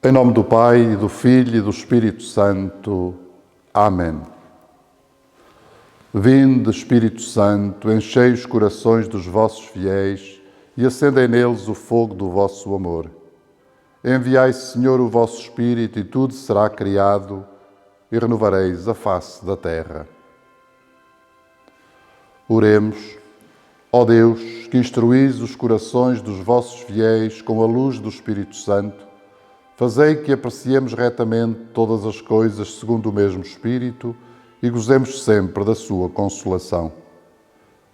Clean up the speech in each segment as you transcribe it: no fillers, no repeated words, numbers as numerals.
Em nome do Pai, e do Filho e do Espírito Santo. Amém. Vinde, Espírito Santo, enchei os corações dos vossos fiéis e acendei neles o fogo do vosso amor. Enviai, Senhor, o vosso Espírito e tudo será criado e renovareis a face da terra. Oremos. Ó Deus, que instruís os corações dos vossos fiéis com a luz do Espírito Santo, fazei que apreciemos retamente todas as coisas segundo o mesmo Espírito e gozemos sempre da sua consolação.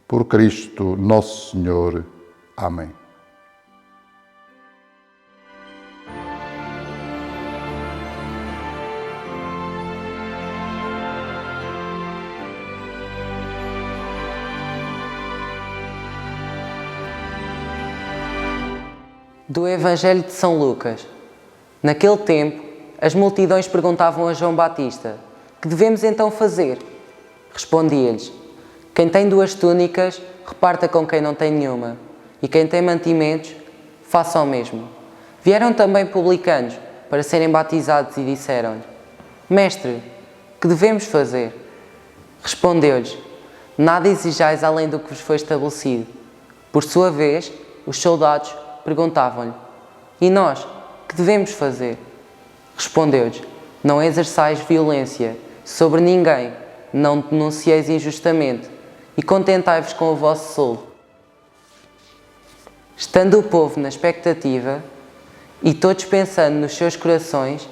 Por Cristo nosso Senhor. Amém. Do Evangelho de São Lucas. Naquele tempo, as multidões perguntavam a João Batista: que devemos então fazer? Respondia-lhes: quem tem 2 túnicas, reparta com quem não tem nenhuma, e quem tem mantimentos, faça o mesmo. Vieram também publicanos para serem batizados e disseram-lhe: Mestre, que devemos fazer? Respondeu-lhes: nada exijais além do que vos foi estabelecido. Por sua vez, os soldados perguntavam-lhe: e nós, que devemos fazer? Respondeu-lhes: não exerçais violência sobre ninguém, não denuncieis injustamente, e contentai-vos com o vosso soldo. Estando o povo na expectativa, e todos pensando nos seus corações,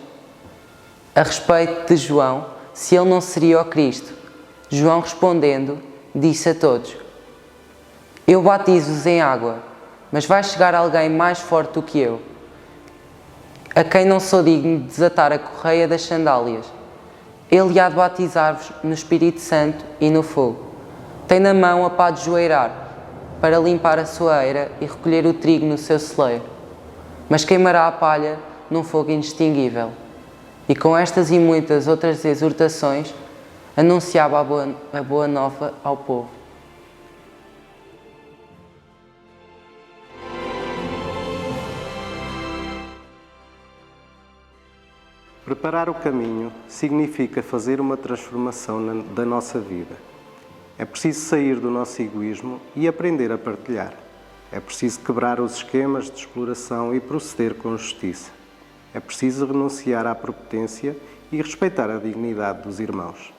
a respeito de João, se ele não seria o Cristo, João respondendo, disse a todos: eu batizo-vos em água, mas vai chegar alguém mais forte do que eu, a quem não sou digno de desatar a correia das sandálias. Ele há de batizar-vos no Espírito Santo e no fogo. Tem na mão a pá de joeirar, para limpar a sua eira e recolher o trigo no seu celeiro, mas queimará a palha num fogo inextinguível. E com estas e muitas outras exortações, anunciava a boa nova ao povo. Preparar o caminho significa fazer uma transformação da nossa vida. É preciso sair do nosso egoísmo e aprender a partilhar. É preciso quebrar os esquemas de exploração e proceder com justiça. É preciso renunciar à prepotência e respeitar a dignidade dos irmãos.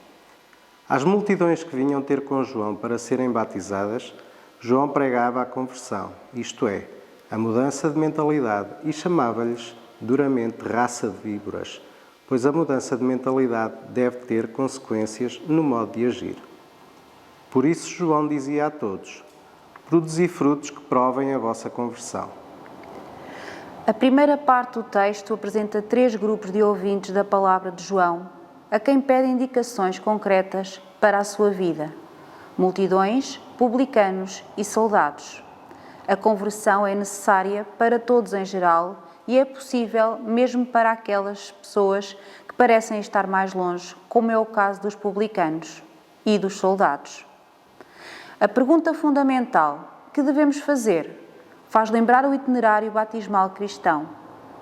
Às multidões que vinham ter com João para serem batizadas, João pregava a conversão, isto é, a mudança de mentalidade, e chamava-lhes duramente raça de víboras, pois a mudança de mentalidade deve ter consequências no modo de agir. Por isso João dizia a todos: produzi frutos que provem a vossa conversão. A primeira parte do texto apresenta 3 grupos de ouvintes da palavra de João, a quem pede indicações concretas para a sua vida: multidões, publicanos e soldados. A conversão é necessária para todos em geral e é possível mesmo para aquelas pessoas que parecem estar mais longe, como é o caso dos publicanos e dos soldados. A pergunta fundamental: que devemos fazer? Faz lembrar o itinerário batismal cristão.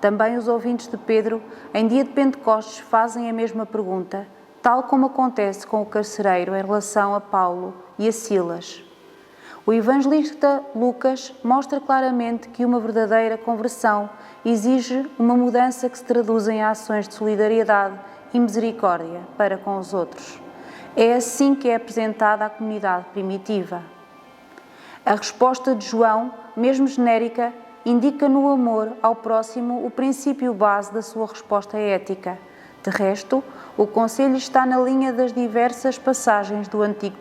Também os ouvintes de Pedro, em dia de Pentecostes, fazem a mesma pergunta, tal como acontece com o carcereiro em relação a Paulo e a Silas. O evangelista Lucas mostra claramente que uma verdadeira conversão exige uma mudança que se traduz em ações de solidariedade e misericórdia para com os outros. É assim que é apresentada a comunidade primitiva. A resposta de João, mesmo genérica, indica no amor ao próximo o princípio base da sua resposta ética. De resto, o conselho está na linha das diversas passagens do Antigo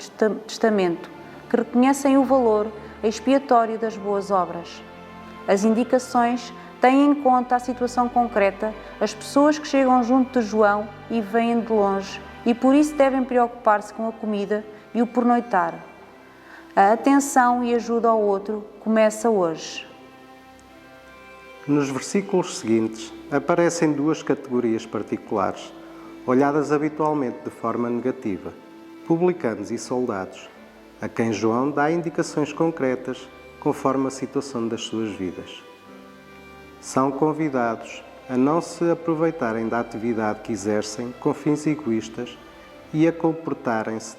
Testamento, que reconhecem o valor expiatório das boas obras. As indicações têm em conta a situação concreta, as pessoas que chegam junto de João e vêm de longe, e por isso devem preocupar-se com a comida e o pernoitar. A atenção e ajuda ao outro começa hoje. Nos versículos seguintes aparecem 2 categorias particulares, olhadas habitualmente de forma negativa: publicanos e soldados, a quem João dá indicações concretas conforme a situação das suas vidas. São convidados a não se aproveitarem da atividade que exercem com fins egoístas e a comportarem-se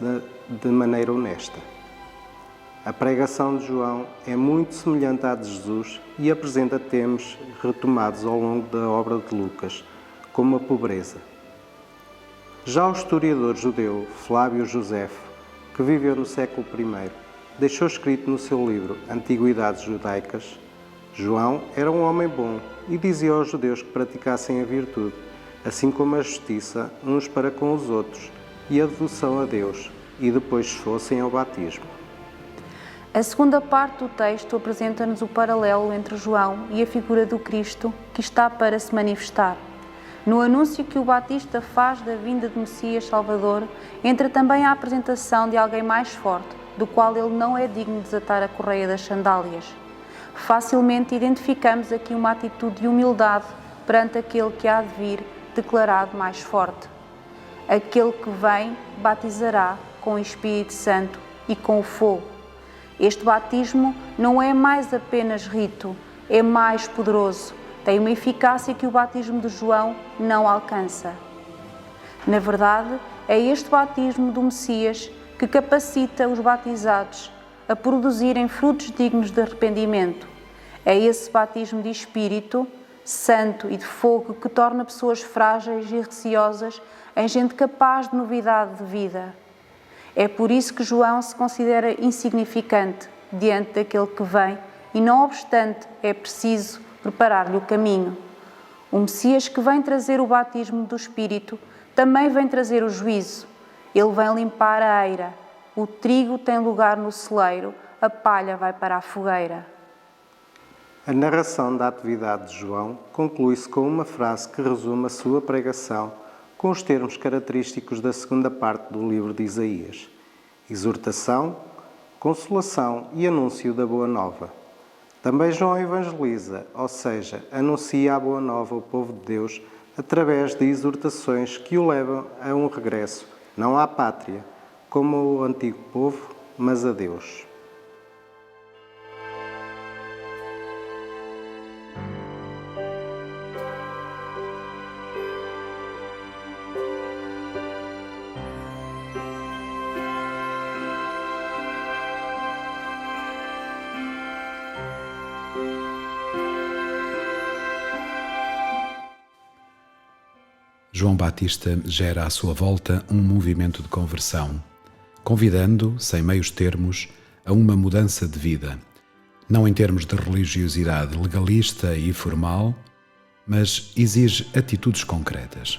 de maneira honesta. A pregação de João é muito semelhante à de Jesus e apresenta temas retomados ao longo da obra de Lucas, como a pobreza. Já o historiador judeu Flávio Josefo, que viveu no século I, deixou escrito no seu livro Antiguidades Judaicas: João era um homem bom e dizia aos judeus que praticassem a virtude, assim como a justiça uns para com os outros e a devoção a Deus, e depois fossem ao batismo. A segunda parte do texto apresenta-nos o paralelo entre João e a figura do Cristo que está para se manifestar. No anúncio que o Batista faz da vinda do Messias Salvador, entra também a apresentação de alguém mais forte, do qual ele não é digno de desatar a correia das sandálias. Facilmente identificamos aqui uma atitude de humildade perante aquele que há de vir, declarado mais forte. Aquele que vem batizará com o Espírito Santo e com o fogo. Este batismo não é mais apenas rito, é mais poderoso, tem uma eficácia que o batismo de João não alcança. Na verdade, é este batismo do Messias que capacita os batizados a produzirem frutos dignos de arrependimento. É esse batismo de Espírito Santo e de fogo que torna pessoas frágeis e receosas em gente capaz de novidade de vida. É por isso que João se considera insignificante diante daquele que vem e, não obstante, é preciso preparar-lhe o caminho. O Messias que vem trazer o batismo do Espírito também vem trazer o juízo. Ele vem limpar a eira. O trigo tem lugar no celeiro, a palha vai para a fogueira. A narração da atividade de João conclui-se com uma frase que resume a sua pregação com os termos característicos da segunda parte do livro de Isaías: exortação, consolação e anúncio da Boa Nova. Também João evangeliza, ou seja, anuncia a Boa Nova ao povo de Deus através de exortações que o levam a um regresso, não à pátria, como o antigo povo, mas a Deus. João Batista gera à sua volta um movimento de conversão, convidando, sem meios termos, a uma mudança de vida, não em termos de religiosidade legalista e formal, mas exige atitudes concretas.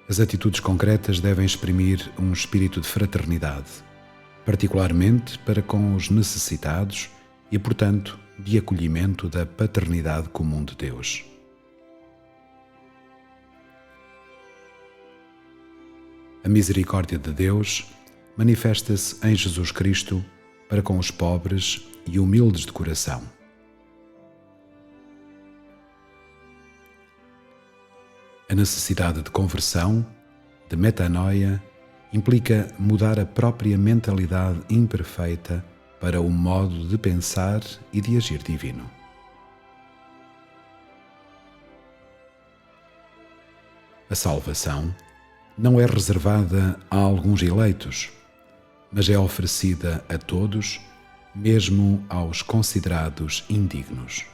As atitudes concretas devem exprimir um espírito de fraternidade, particularmente para com os necessitados e, portanto, de acolhimento da paternidade comum de Deus. A misericórdia de Deus manifesta-se em Jesus Cristo para com os pobres e humildes de coração. A necessidade de conversão, de metanoia, implica mudar a própria mentalidade imperfeita para o modo de pensar e de agir divino. A salvação não é reservada a alguns eleitos, mas é oferecida a todos, mesmo aos considerados indignos.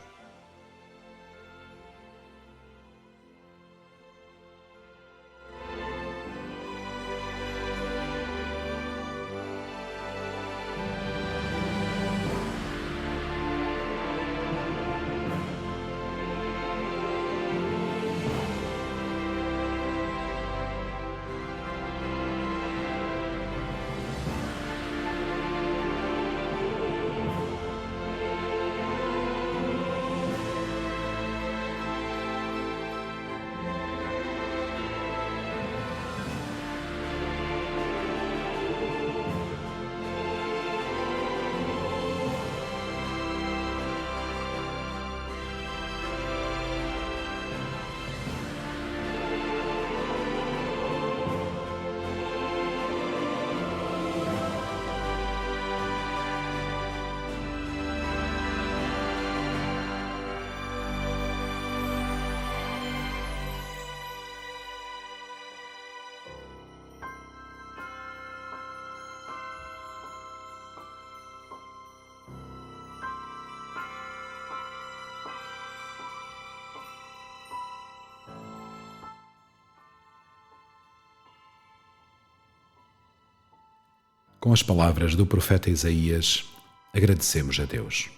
Com as palavras do profeta Isaías, agradecemos a Deus.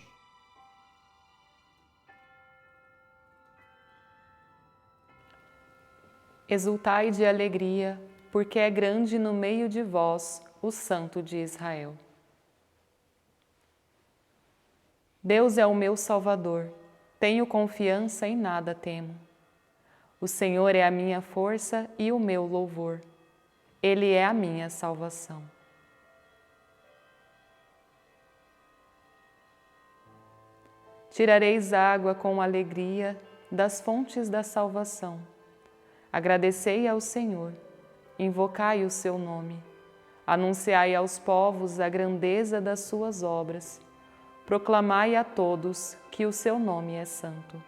Exultai de alegria, porque é grande no meio de vós o Santo de Israel. Deus é o meu Salvador, tenho confiança e nada temo. O Senhor é a minha força e o meu louvor. Ele é a minha salvação. Tirareis água com alegria das fontes da salvação. Agradecei ao Senhor, invocai o seu nome. Anunciai aos povos a grandeza das suas obras. Proclamai a todos que o seu nome é santo.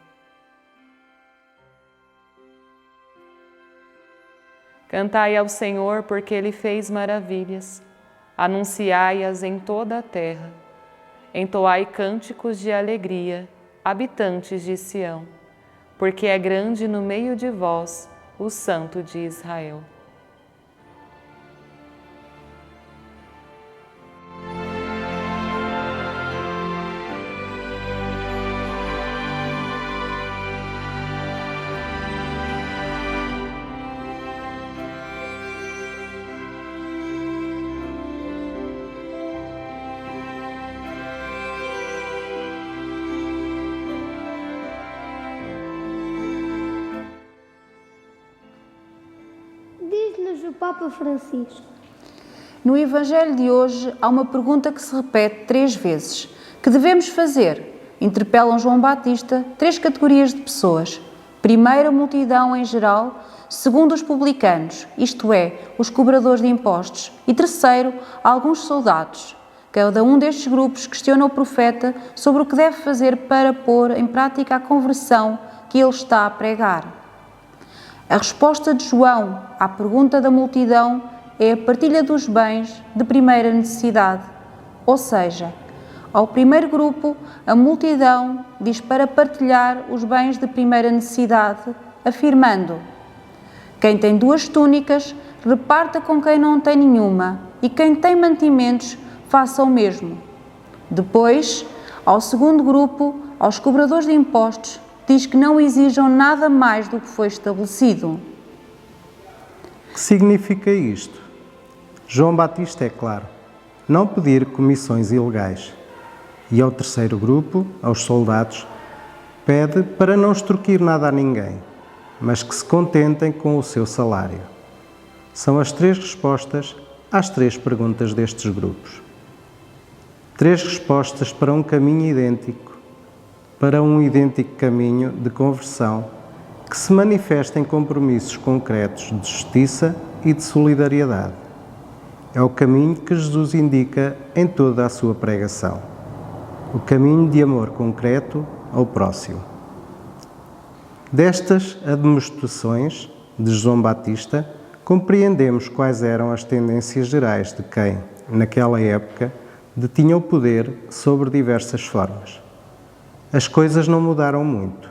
Cantai ao Senhor porque Ele fez maravilhas. Anunciai-as em toda a terra. Entoai cânticos de alegria, habitantes de Sião, porque é grande no meio de vós o Santo de Israel. Diz-nos o Papa Francisco. No Evangelho de hoje há uma pergunta que se repete 3 vezes. Que devemos fazer? Interpelam João Batista 3 categorias de pessoas. Primeiro, a multidão em geral. Segundo, os publicanos, isto é, os cobradores de impostos. E terceiro, alguns soldados. Cada um destes grupos questiona o profeta sobre o que deve fazer para pôr em prática a conversão que ele está a pregar. A resposta de João à pergunta da multidão é a partilha dos bens de primeira necessidade. Ou seja, ao primeiro grupo, a multidão diz para partilhar os bens de primeira necessidade, afirmando: quem tem 2 túnicas, reparta com quem não tem nenhuma, e quem tem mantimentos, faça o mesmo. Depois, ao segundo grupo, aos cobradores de impostos, diz que não exijam nada mais do que foi estabelecido. O que significa isto? João Batista é claro, não pedir comissões ilegais. E ao terceiro grupo, aos soldados, pede para não extorquir nada a ninguém, mas que se contentem com o seu salário. São as 3 respostas às 3 perguntas destes grupos. 3 respostas para um caminho idêntico, para um idêntico caminho de conversão que se manifesta em compromissos concretos de justiça e de solidariedade. É o caminho que Jesus indica em toda a sua pregação. O caminho de amor concreto ao próximo. Destas admoestações de João Batista, compreendemos quais eram as tendências gerais de quem, naquela época, detinha o poder sobre diversas formas. As coisas não mudaram muito.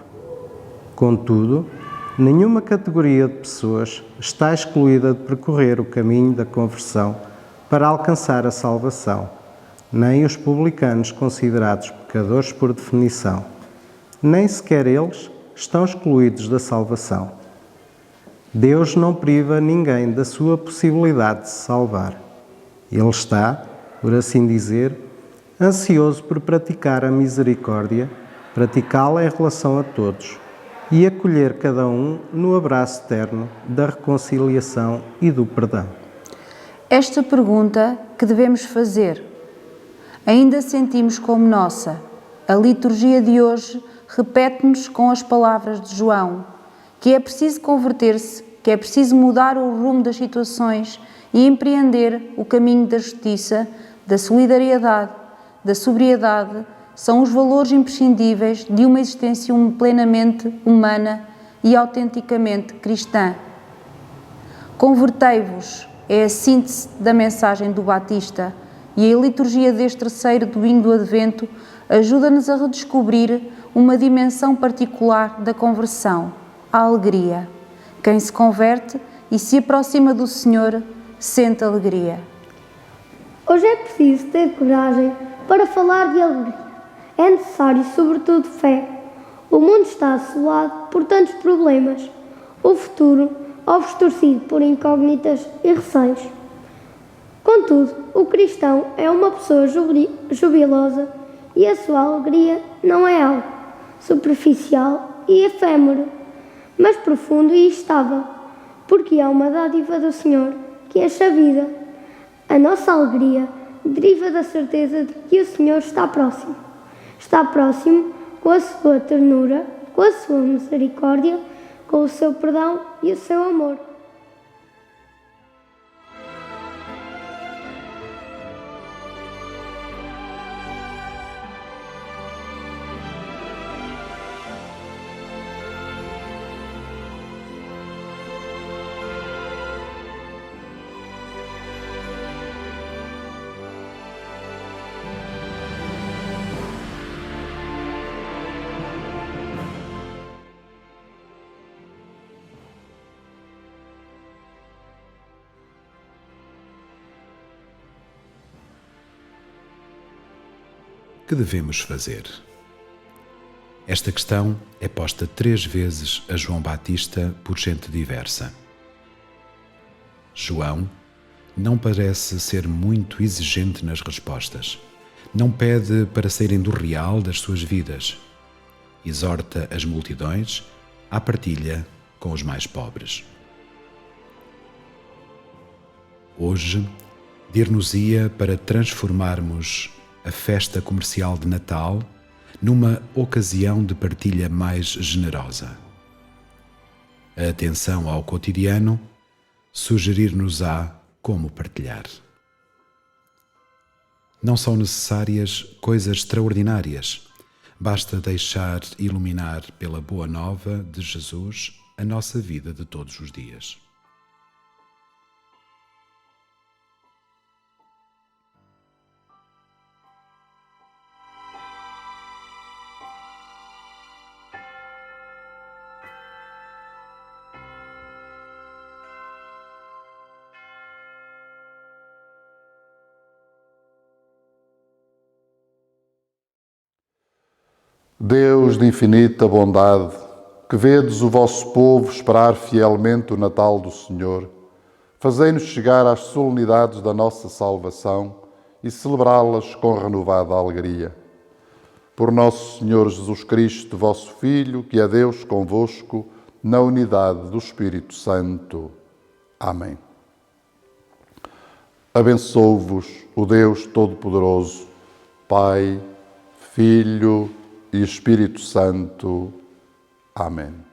Contudo, nenhuma categoria de pessoas está excluída de percorrer o caminho da conversão para alcançar a salvação, nem os publicanos considerados pecadores por definição, nem sequer eles estão excluídos da salvação. Deus não priva ninguém da sua possibilidade de se salvar. Ele está, por assim dizer, ansioso por praticar a misericórdia, praticá-la em relação a todos e acolher cada um no abraço eterno da reconciliação e do perdão. Esta pergunta que devemos fazer, ainda sentimos como nossa. A liturgia de hoje repete-nos com as palavras de João, que é preciso converter-se, que é preciso mudar o rumo das situações e empreender o caminho da justiça, da solidariedade, da sobriedade, são os valores imprescindíveis de uma existência plenamente humana e autenticamente cristã. Convertei-vos é a síntese da mensagem do Batista, e a liturgia deste terceiro domingo do Advento ajuda-nos a redescobrir uma dimensão particular da conversão, a alegria. Quem se converte e se aproxima do Senhor sente alegria. Hoje é preciso ter coragem para falar de alegria. É necessário, sobretudo, fé. O mundo está assolado por tantos problemas. O futuro obstorcido por incógnitas e receios. Contudo, o cristão é uma pessoa jubilosa e a sua alegria não é algo superficial e efêmero, mas profundo e estável, porque é uma dádiva do Senhor que enche a vida. A nossa alegria deriva da certeza de que o Senhor está próximo. Está próximo com a sua ternura, com a sua misericórdia, com o seu perdão e o seu amor. Que devemos fazer? Esta questão é posta 3 vezes a João Batista por gente diversa. João não parece ser muito exigente nas respostas. Não pede para saírem do real das suas vidas. Exorta as multidões à partilha com os mais pobres. Hoje, dir-nos-ia para transformarmos a festa comercial de Natal numa ocasião de partilha mais generosa. A atenção ao cotidiano sugerir-nos-á como partilhar. Não são necessárias coisas extraordinárias. Basta deixar iluminar pela boa nova de Jesus a nossa vida de todos os dias. Deus de infinita bondade, que vedes o vosso povo esperar fielmente o Natal do Senhor, fazei-nos chegar às solenidades da nossa salvação e celebrá-las com renovada alegria. Por nosso Senhor Jesus Cristo, vosso Filho, que é Deus convosco, na unidade do Espírito Santo. Amém. Abençoo-vos o Deus Todo-Poderoso, Pai, Filho e Espírito Santo. Amém.